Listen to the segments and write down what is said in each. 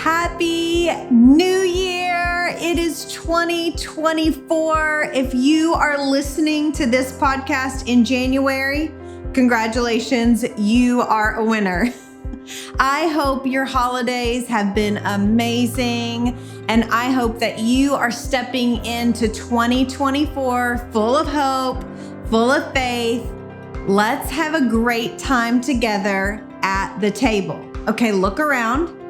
Happy New Year. It is 2024. If you are listening to this podcast in January, congratulations, you are a winner. I hope your holidays have been amazing, and I hope that you are stepping into 2024 full of hope, full of faith. Let's have a great time together at the table. Okay, look around.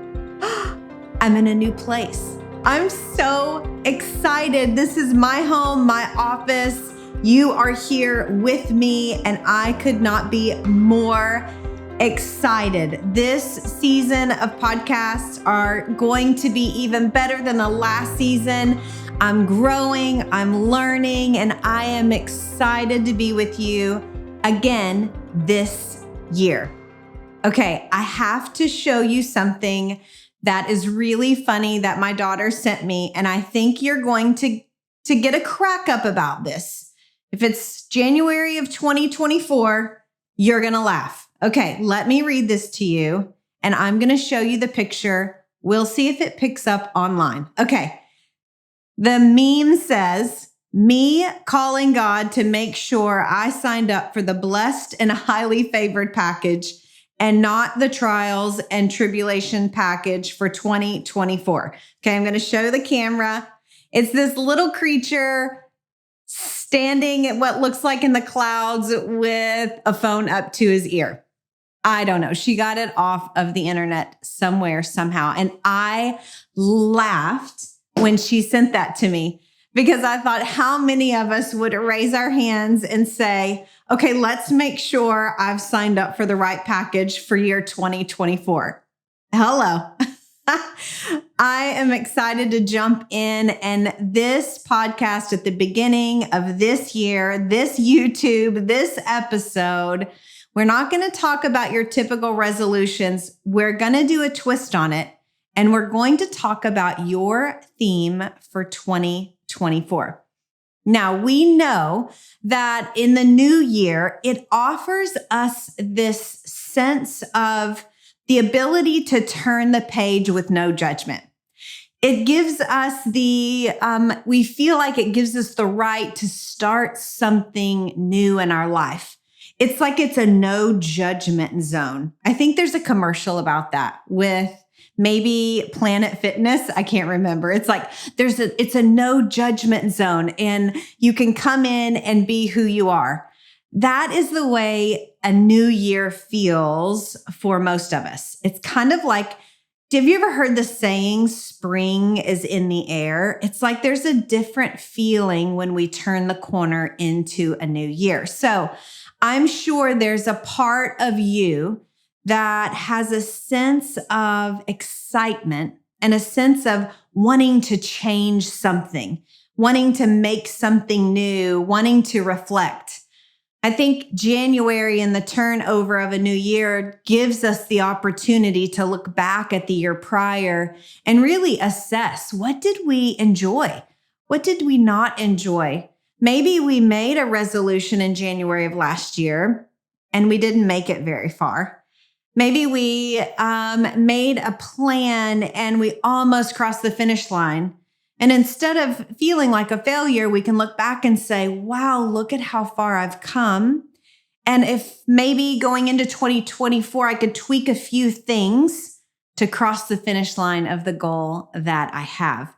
I'm in a new place. I'm so excited. This is my home, my office. You are here with me, and I could not be more excited. This season of podcasts are going to be even better than the last season. I'm growing, I'm learning, and I am excited to be with you again this year. Okay, I have to show you something that is really funny that my daughter sent me, and I think you're going to get a crack up about this. If it's January of 2024, you're going to laugh. Okay, let me read this to you, and I'm going to show you the picture. We'll see if it picks up online. Okay, the meme says, me calling God to make sure I signed up for the blessed and highly favored package and not the trials and tribulation package for 2024. Okay, I'm going to show the camera. It's this little creature standing at what looks like in the clouds with a phone up to his ear. I don't know. She got it off of the internet somewhere, somehow. And I laughed when she sent that to me because I thought, how many of us would raise our hands and say, okay, let's make sure I've signed up for the right package for year 2024. Hello. I am excited to jump in, and this podcast at the beginning of this year, this YouTube, this episode, we're not going to talk about your typical resolutions. We're going to do a twist on it, and we're going to talk about your theme for 2024. Now, we know that in the new year, it offers us this sense of the ability to turn the page with no judgment. It gives us we feel like it gives us the right to start something new in our life. It's like it's a no judgment zone. I think there's a commercial about that with maybe Planet Fitness. I can't remember. It's like it's a no judgment zone, and you can come in and be who you are. That is the way a new year feels for most of us. It's kind of like, have you ever heard the saying, spring is in the air? It's like there's a different feeling when we turn the corner into a new year. So I'm sure there's a part of you that has a sense of excitement and a sense of wanting to change something, wanting to make something new, wanting to reflect. I think January and the turnover of a new year gives us the opportunity to look back at the year prior and really assess, what did we enjoy? What did we not enjoy? Maybe we made a resolution in January of last year and we didn't make it very far. Maybe we made a plan and we almost crossed the finish line. And instead of feeling like a failure, we can look back and say, wow, look at how far I've come. And if maybe going into 2024, I could tweak a few things to cross the finish line of the goal that I have.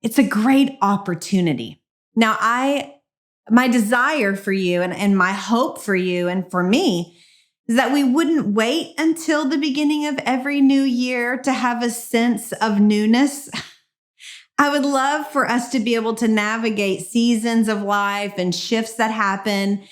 It's a great opportunity. Now, my desire for you and my hope for you and for me is that we wouldn't wait until the beginning of every new year to have a sense of newness. I would love for us to be able to navigate seasons of life and shifts that happen,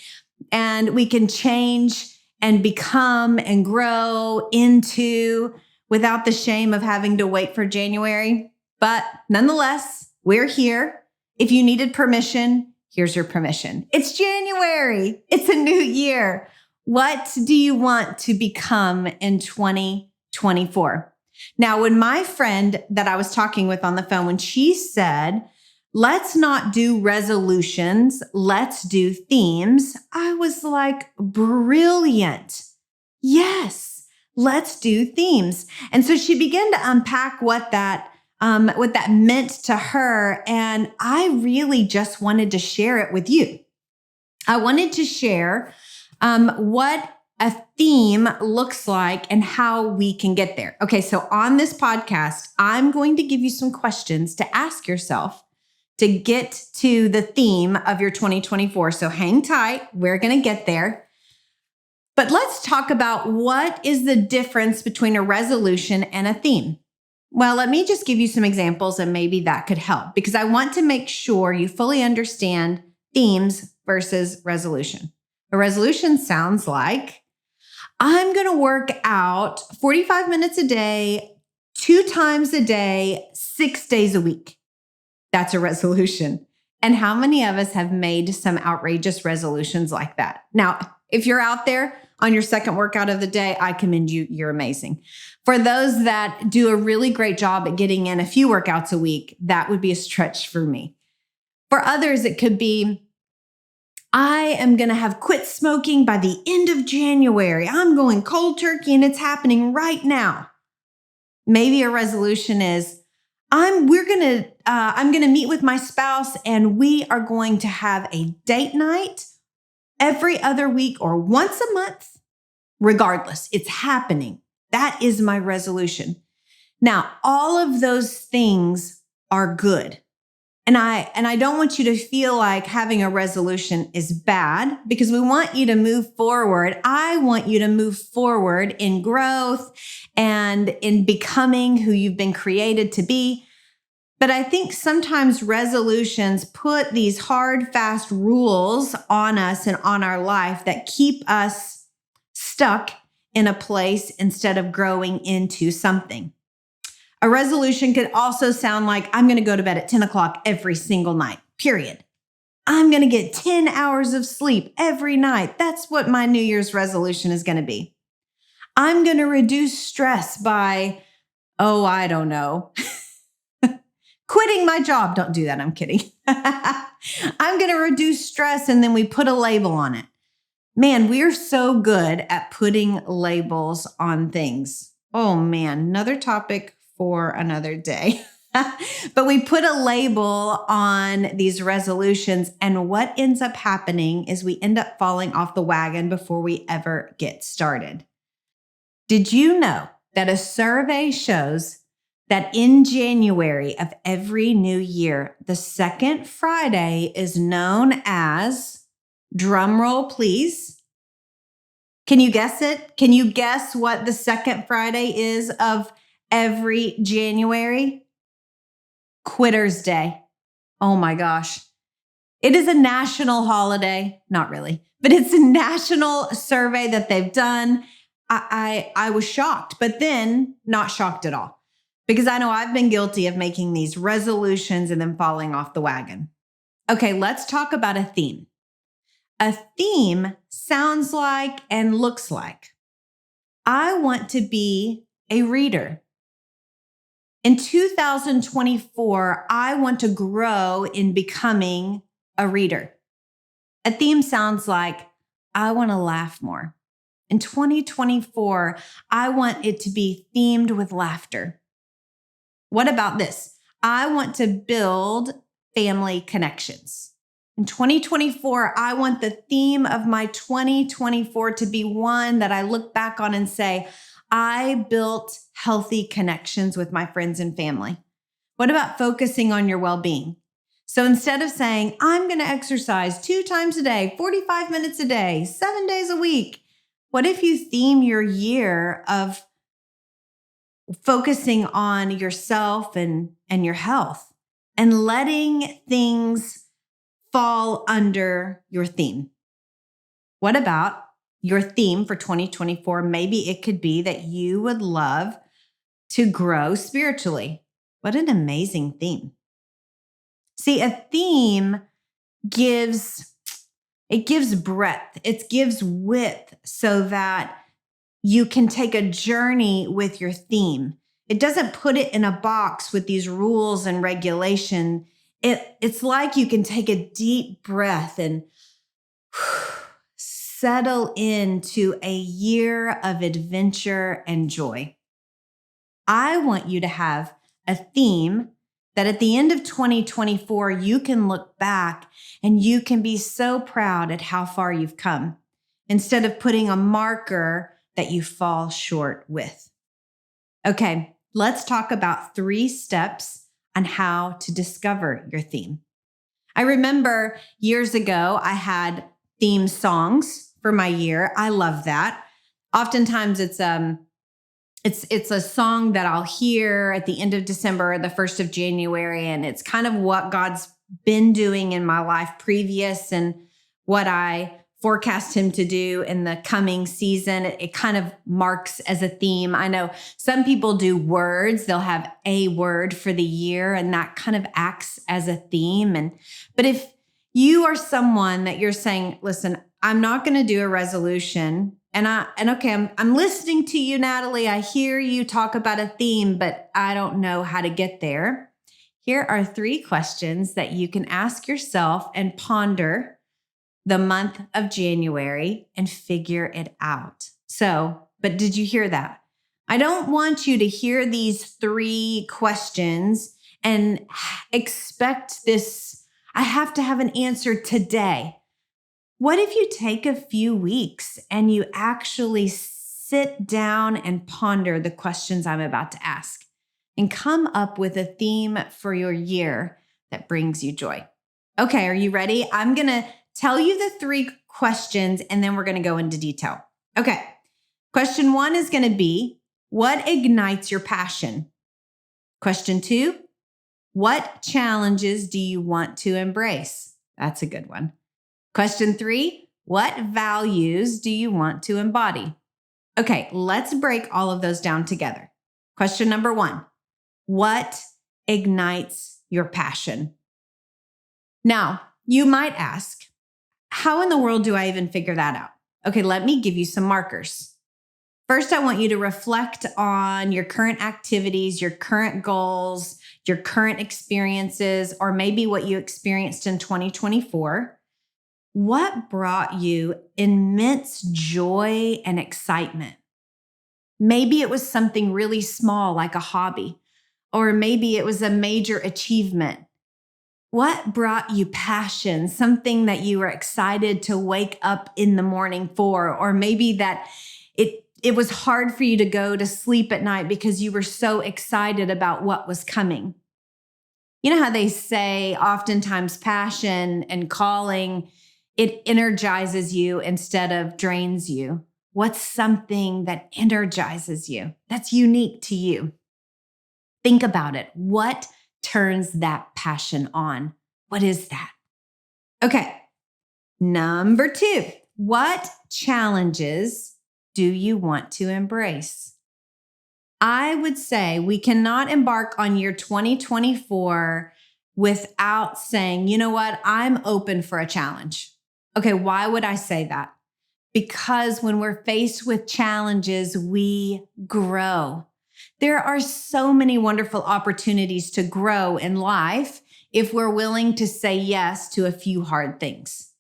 and we can change and become and grow into without the shame of having to wait for January. But nonetheless, we're here. If you needed permission, here's your permission. It's January. It's a new year. What do you want to become in 2024? Now, when my friend that I was talking with on the phone, when she said, let's not do resolutions, let's do themes, I was like, brilliant. Yes, Let's do themes. And so she began to unpack what that meant to her. And I really just wanted to share it with you. I wanted to share what a theme looks like and how we can get there. Okay, so on this podcast, I'm going to give you some questions to ask yourself to get to the theme of your 2024. So hang tight, we're going to get there. But let's talk about what is the difference between a resolution and a theme. Well, let me just give you some examples and maybe that could help because I want to make sure you fully understand themes versus resolution. A resolution sounds like, I'm going to work out 45 minutes a day, 2 times a day, 6 days a week. That's a resolution. And how many of us have made some outrageous resolutions like that? Now, if you're out there on your second workout of the day, I commend you. You're amazing. For those that do a really great job at getting in a few workouts a week, that would be a stretch for me. For others, it could be, I am going to have quit smoking by the end of January. I'm going cold turkey and it's happening right now. Maybe a resolution is, I'm going to meet with my spouse and we are going to have a date night every other week or once a month. Regardless, it's happening. That is my resolution. Now, all of those things are good. And I don't want you to feel like having a resolution is bad because we want you to move forward. I want you to move forward in growth and in becoming who you've been created to be. But I think sometimes resolutions put these hard, fast rules on us and on our life that keep us stuck in a place instead of growing into something. A resolution could also sound like, I'm going to go to bed at 10 o'clock every single night, period. I'm going to get 10 hours of sleep every night. That's what my New Year's resolution is going to be. I'm going to reduce stress by, I don't know, quitting my job. Don't do that. I'm kidding. I'm going to reduce stress, and then we put a label on it. Man, we're so good at putting labels on things. Oh man, another topic for another day. But we put a label on these resolutions, and what ends up happening is we end up falling off the wagon before we ever get started. Did you know that a survey shows that in January of every new year, the second Friday is known as, drum roll please. Can you guess it? Can you guess what the second Friday is of every January? Quitter's Day. Oh my gosh. It is a national holiday. Not really, but it's a national survey that they've done. I was shocked, but then not shocked at all because I know I've been guilty of making these resolutions and then falling off the wagon. Okay, let's talk about a theme. A theme sounds like and looks like, I want to be a reader. In 2024, I want to grow in becoming a reader. A theme sounds like, I want to laugh more. In 2024, I want it to be themed with laughter. What about this? I want to build family connections. In 2024, I want the theme of my 2024 to be one that I look back on and say, I built healthy connections with my friends and family. What about focusing on your well-being? So instead of saying, I'm going to exercise 2 times a day, 45 minutes a day, 7 days a week, what if you theme your year of focusing on yourself and your health and letting things fall under your theme? What about your theme for 2024? Maybe it could be that you would love to grow spiritually. What an amazing theme. See, a theme gives breadth. It gives width so that you can take a journey with your theme. It doesn't put it in a box with these rules and regulation. It's like you can take a deep breath and settle into a year of adventure and joy. I want you to have a theme that at the end of 2024, you can look back and you can be so proud at how far you've come instead of putting a marker that you fall short with. Okay, let's talk about 3 steps on how to discover your theme. I remember years ago, I had theme songs for my year. I love that. Oftentimes it's a song that I'll hear at the end of December, or the 1st of January, and it's kind of what God's been doing in my life previous and what I forecast him to do in the coming season. It kind of marks as a theme. I know some people do words. They'll have a word for the year, and that kind of acts as a theme. But if you are someone that you're saying, listen, I'm not going to do a resolution. I'm listening to you, Natalie. I hear you talk about a theme, but I don't know how to get there. Here are 3 questions that you can ask yourself and ponder the month of January and figure it out. But did you hear that? I don't want you to hear these 3 questions and expect this. I have to have an answer today. What if you take a few weeks and you actually sit down and ponder the questions I'm about to ask and come up with a theme for your year that brings you joy? Okay, are you ready? I'm going to tell you the 3 questions and then we're going to go into detail. Okay, question 1 is going to be, what ignites your passion? Question 2, what challenges do you want to embrace? That's a good one. Question 3, what values do you want to embody? Okay, let's break all of those down together. Question number 1, what ignites your passion? Now, you might ask, how in the world do I even figure that out? Okay, let me give you some markers. First, I want you to reflect on your current activities, your current goals, your current experiences, or maybe what you experienced in 2024. What brought you immense joy and excitement? Maybe it was something really small like a hobby, or maybe it was a major achievement. What brought you passion, something that you were excited to wake up in the morning for, or maybe that it was hard for you to go to sleep at night because you were so excited about what was coming? You know how they say oftentimes passion and calling, it energizes you instead of drains you. What's something that energizes you that's unique to you? Think about it. What turns that passion on? What is that? Okay. Number 2, what challenges do you want to embrace? I would say we cannot embark on year 2024 without saying, you know what? I'm open for a challenge. Okay, why would I say that? Because when we're faced with challenges, we grow. There are so many wonderful opportunities to grow in life if we're willing to say yes to a few hard things.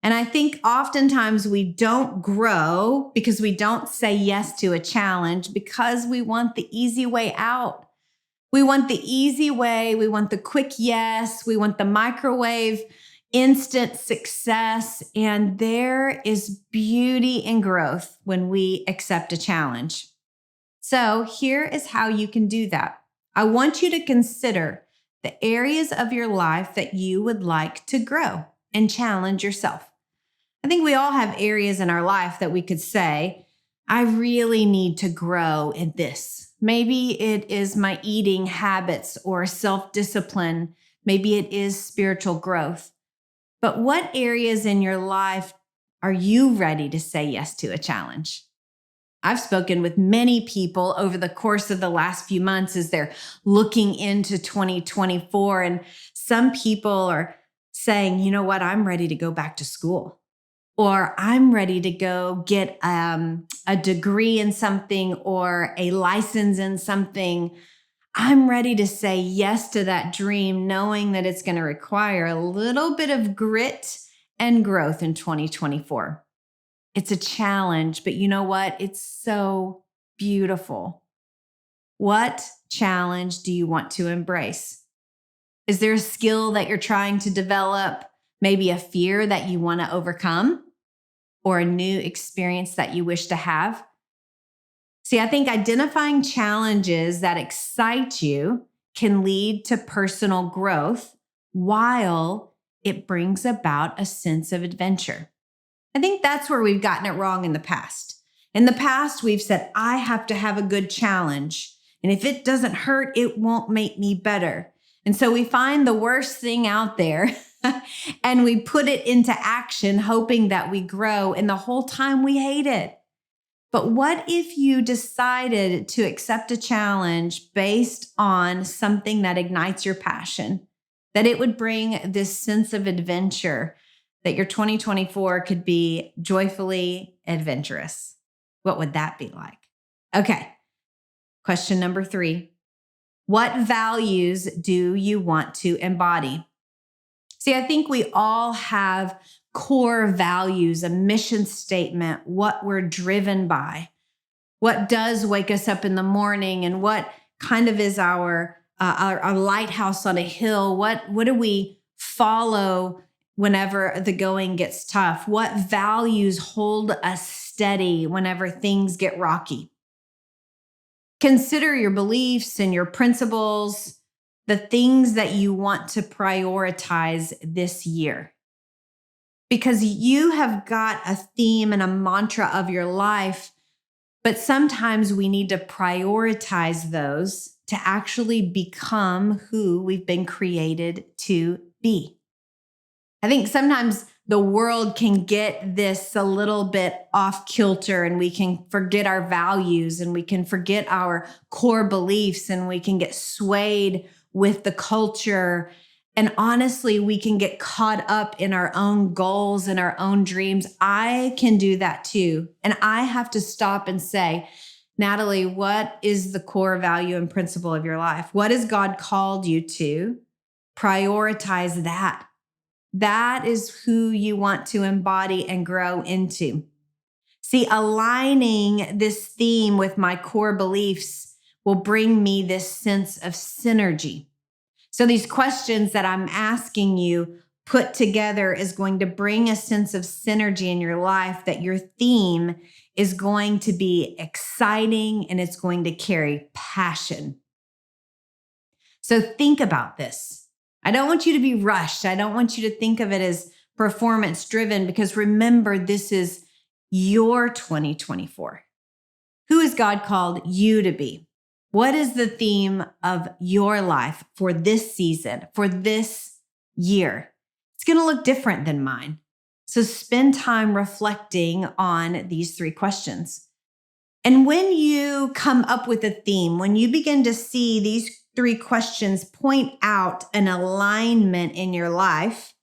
And I think oftentimes we don't grow because we don't say yes to a challenge because we want the easy way out. We want the easy way. We want the quick yes. We want the microwave instant success. And there is beauty in growth when we accept a challenge. So here is how you can do that. I want you to consider the areas of your life that you would like to grow and challenge yourself. I think we all have areas in our life that we could say, I really need to grow in this. Maybe it is my eating habits or self-discipline. Maybe it is spiritual growth. But what areas in your life are you ready to say yes to a challenge? I've spoken with many people over the course of the last few months as they're looking into 2024. And some people are saying, you know what, I'm ready to go back to school. Or I'm ready to go get a degree in something or a license in something. I'm ready to say yes to that dream, knowing that it's going to require a little bit of grit and growth in 2024. It's a challenge, but you know what? It's so beautiful. What challenge do you want to embrace? Is there a skill that you're trying to develop? Maybe a fear that you want to overcome or a new experience that you wish to have? See, I think identifying challenges that excite you can lead to personal growth while it brings about a sense of adventure. I think that's where we've gotten it wrong in the past. In the past, we've said, I have to have a good challenge. And if it doesn't hurt, it won't make me better. And so we find the worst thing out there and we put it into action, hoping that we grow. And the whole time we hate it. But what if you decided to accept a challenge based on something that ignites your passion, that it would bring this sense of adventure, that your 2024 could be joyfully adventurous? What would that be like? Okay. Question number 3. What values do you want to embody? See, I think we all have core values, a mission statement, what we're driven by, what does wake us up in the morning, and what kind of is our lighthouse on a hill. What do we follow whenever the going gets tough? What values hold us steady whenever things get rocky? Consider your beliefs and your principles, the things that you want to prioritize this year. Because you have got a theme and a mantra of your life, but sometimes we need to prioritize those to actually become who we've been created to be. I think sometimes the world can get this a little bit off kilter, and we can forget our values and we can forget our core beliefs, and we can get swayed with the culture. And honestly, we can get caught up in our own goals and our own dreams. I can do that too. And I have to stop and say, Natalie, what is the core value and principle of your life? What has God called you to? Prioritize that. That is who you want to embody and grow into. See, aligning this theme with my core beliefs will bring me this sense of synergy. So these questions that I'm asking you put together is going to bring a sense of synergy in your life, that your theme is going to be exciting and it's going to carry passion. So think about this. I don't want you to be rushed. I don't want you to think of it as performance driven, because remember, this is your 2024. Who has God called you to be? What is the theme of your life for this season, for this year? It's going to look different than mine. So spend time reflecting on these 3 questions. And when you come up with a theme, when you begin to see these 3 questions point out an alignment in your life,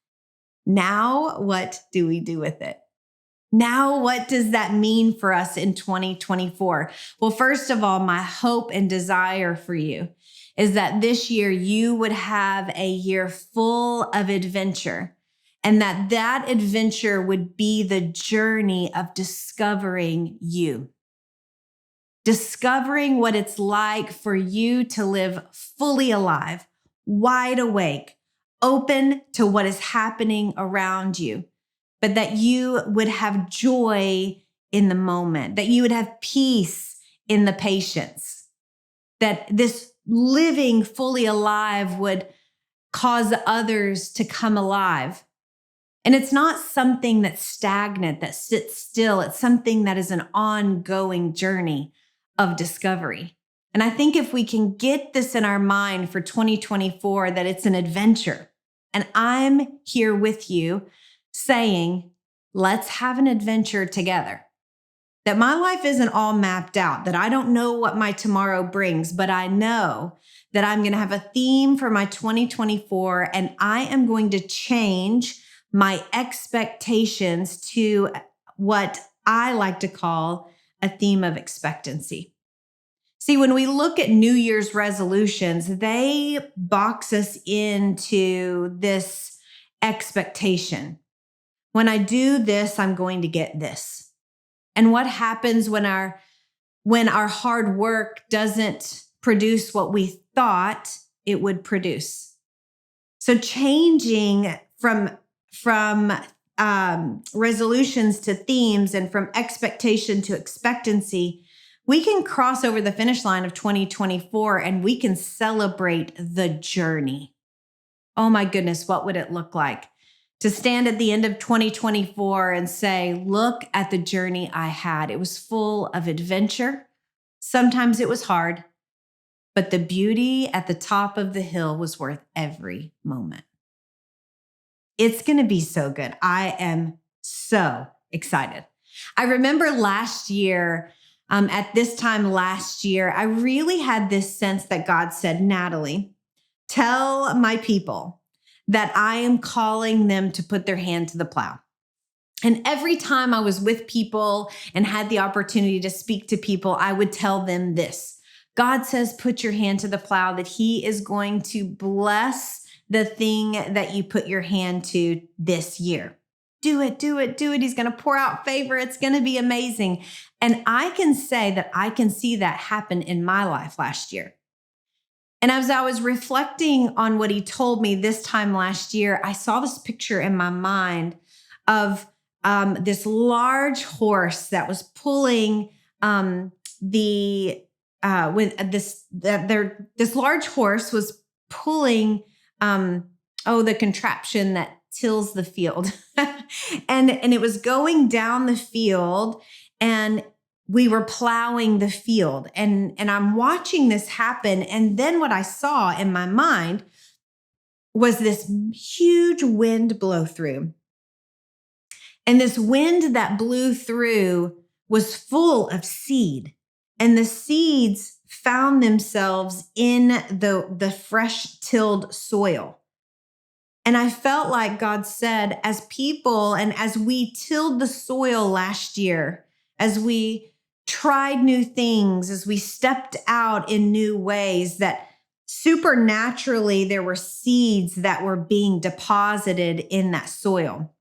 now what do we do with it? Now, what does that mean for us in 2024? Well, first of all, my hope and desire for you is that this year you would have a year full of adventure, and that adventure would be the journey of discovering you. Discovering what it's like for you to live fully alive, wide awake, open to what is happening around you, but that you would have joy in the moment, that you would have peace in the patience, that this living fully alive would cause others to come alive. And it's not something that's stagnant, that sits still. It's something that is an ongoing journey of discovery. And I think if we can get this in our mind for 2024, that it's an adventure. And I'm here with you saying, let's have an adventure together. That my life isn't all mapped out, that I don't know what my tomorrow brings, but I know that I'm going to have a theme for my 2024, and I am going to change my expectations to what I like to call a theme of expectancy. See, when we look at New Year's resolutions, they box us into this expectation. When I do this, I'm going to get this. And what happens when our hard work doesn't produce what we thought it would produce. So changing from resolutions to themes and from expectation to expectancy, we can cross over the finish line of 2024 and we can celebrate the journey. Oh my goodness, what would it look like to stand at the end of 2024 and say, look at the journey I had. It was full of adventure. Sometimes it was hard, but the beauty at the top of the hill was worth every moment. It's going to be so good. I am so excited. I remember last year, at this time last year, I really had this sense that God said, Natalie, tell my people that I am calling them to put their hand to the plow. And every time I was with people and had the opportunity to speak to people, I would tell them this. God says, put your hand to the plow, that he is going to bless the thing that you put your hand to this year. Do it, do it, do it. He's going to pour out favor. It's going to be amazing. And I can say that I can see that happen in my life last year. And as I was reflecting on what he told me this time last year, I saw this picture in my mind of this large horse that was pulling this large horse was pulling the contraption that tills the field, and it was going down the field, and we were plowing the field, and I'm watching this happen, and then what I saw in my mind was this huge wind blow through. And this wind that blew through was full of seed. And the seeds found themselves in the fresh tilled soil. And I felt like God said, as people and as we tilled the soil last year, as we tried new things, as we stepped out in new ways, that supernaturally there were seeds that were being deposited in that soil.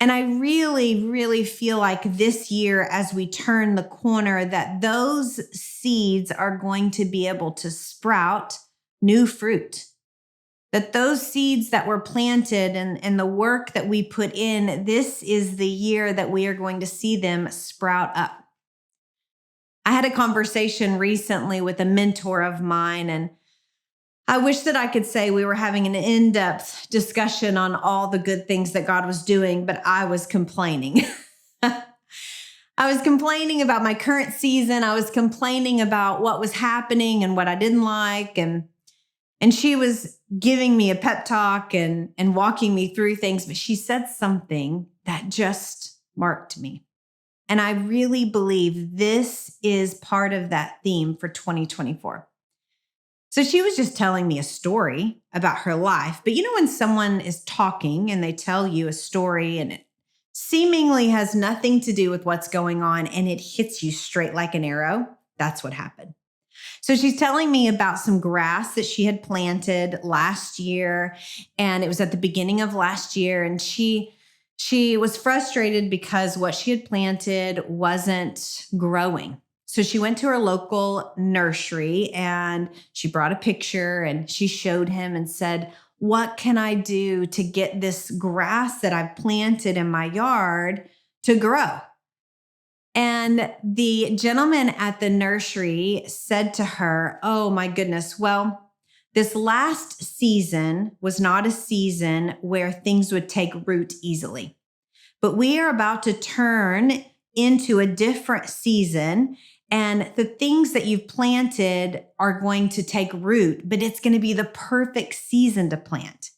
And I really, really feel like this year, as we turn the corner, that those seeds are going to be able to sprout new fruit. That those seeds that were planted and the work that we put in, this is the year that we are going to see them sprout up. I had a conversation recently with a mentor of mine, and I wish that I could say we were having an in-depth discussion on all the good things that God was doing, but I was complaining. I was complaining about my current season. I was complaining about what was happening and what I didn't like. And she was giving me a pep talk and walking me through things, but she said something that just marked me. And I really believe this is part of that theme for 2024. So she was just telling me a story about her life. But you know, when someone is talking and they tell you a story and it seemingly has nothing to do with what's going on and it hits you straight like an arrow, that's what happened. So she's telling me about some grass that she had planted last year, and it was at the beginning of last year. And she was frustrated because what she had planted wasn't growing. So she went to her local nursery and she brought a picture and she showed him and said, what can I do to get this grass that I've planted in my yard to grow? And the gentleman at the nursery said to her, oh my goodness, well, this last season was not a season where things would take root easily. But we are about to turn into a different season, and the things that you've planted are going to take root, but it's going to be the perfect season to plant.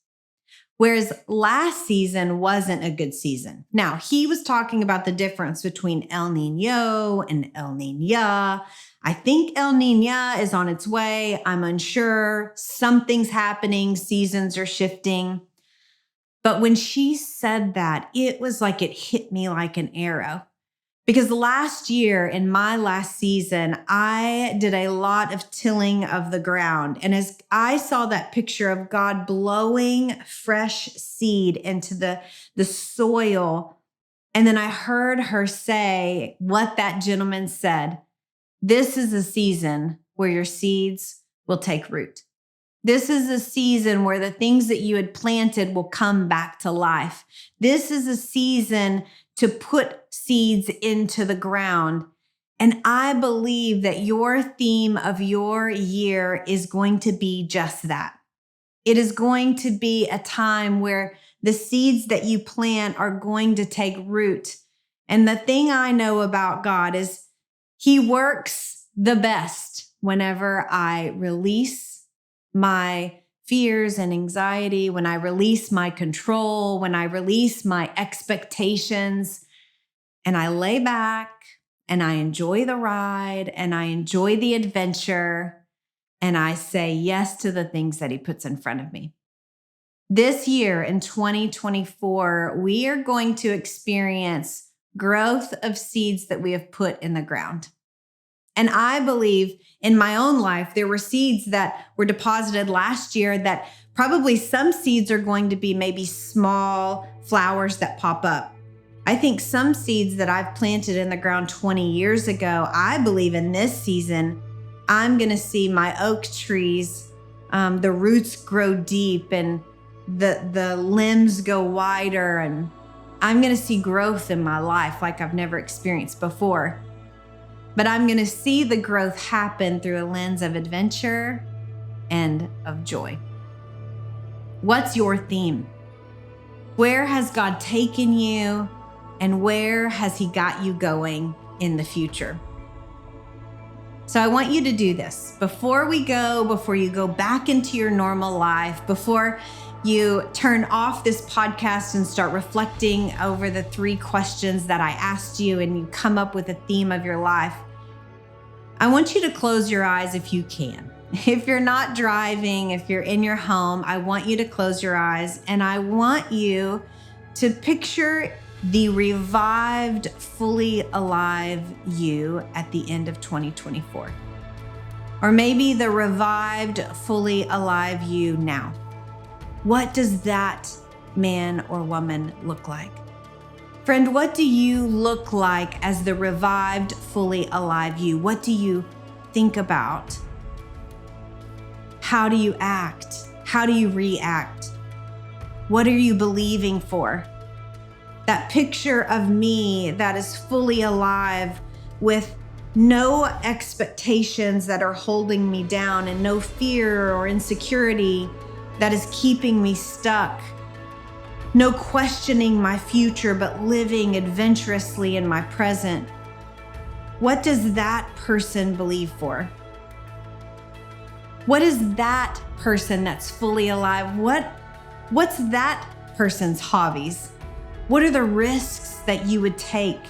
Whereas last season wasn't a good season. Now, he was talking about the difference between El Nino and El Niña. I think El Niña is on its way. I'm unsure. Something's happening. Seasons are shifting. But when she said that, it was like it hit me like an arrow. Because last year, in my last season, I did a lot of tilling of the ground. And as I saw that picture of God blowing fresh seed into the soil, And then I heard her say what that gentleman said. This is a season where your seeds will take root. This is a season where the things that you had planted will come back to life. This is a season to put seeds into the ground. And I believe that your theme of your year is going to be just that. It is going to be a time where the seeds that you plant are going to take root. And the thing I know about God is He works the best whenever I release my fears and anxiety, when I release my control, when I release my expectations, and I lay back and I enjoy the ride and I enjoy the adventure and I say yes to the things that He puts in front of me. This year in 2024, we are going to experience growth of seeds that we have put in the ground. And I believe in my own life, there were seeds that were deposited last year that probably some seeds are going to be maybe small flowers that pop up. I think some seeds that I've planted in the ground 20 years ago, I believe in this season, I'm going to see my oak trees, the roots grow deep and the limbs go wider, and I'm going to see growth in my life like I've never experienced before. But I'm going to see the growth happen through a lens of adventure and of joy. What's your theme? Where has God taken you, and where has He got you going in the future? So I want you to do this before you go back into your normal life, before you turn off this podcast and start reflecting over the 3 questions that I asked you and you come up with a theme of your life. I want you to close your eyes if you can. If you're not driving, if you're in your home, I want you to close your eyes and I want you to picture the revived, fully alive you at the end of 2024. Or maybe the revived, fully alive you now. What does that man or woman look like? Friend, what do you look like as the revived, fully alive you? What do you think about? How do you act? How do you react? What are you believing for? That picture of me that is fully alive with no expectations that are holding me down and no fear or insecurity that is keeping me stuck. No questioning my future, but living adventurously in my present. What does that person believe for? What is that person that's fully alive? What's that person's hobbies? What are the risks that you would take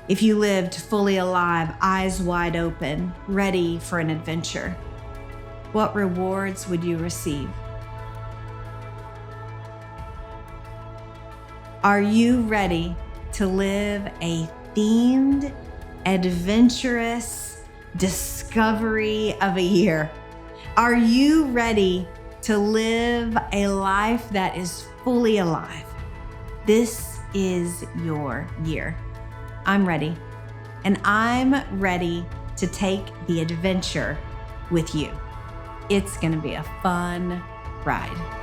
if you lived fully alive, eyes wide open, ready for an adventure? What rewards would you receive? Are you ready to live a themed, adventurous discovery of a year? Are you ready to live a life that is fully alive? This is your year. I'm ready, and I'm ready to take the adventure with you. It's going to be a fun ride.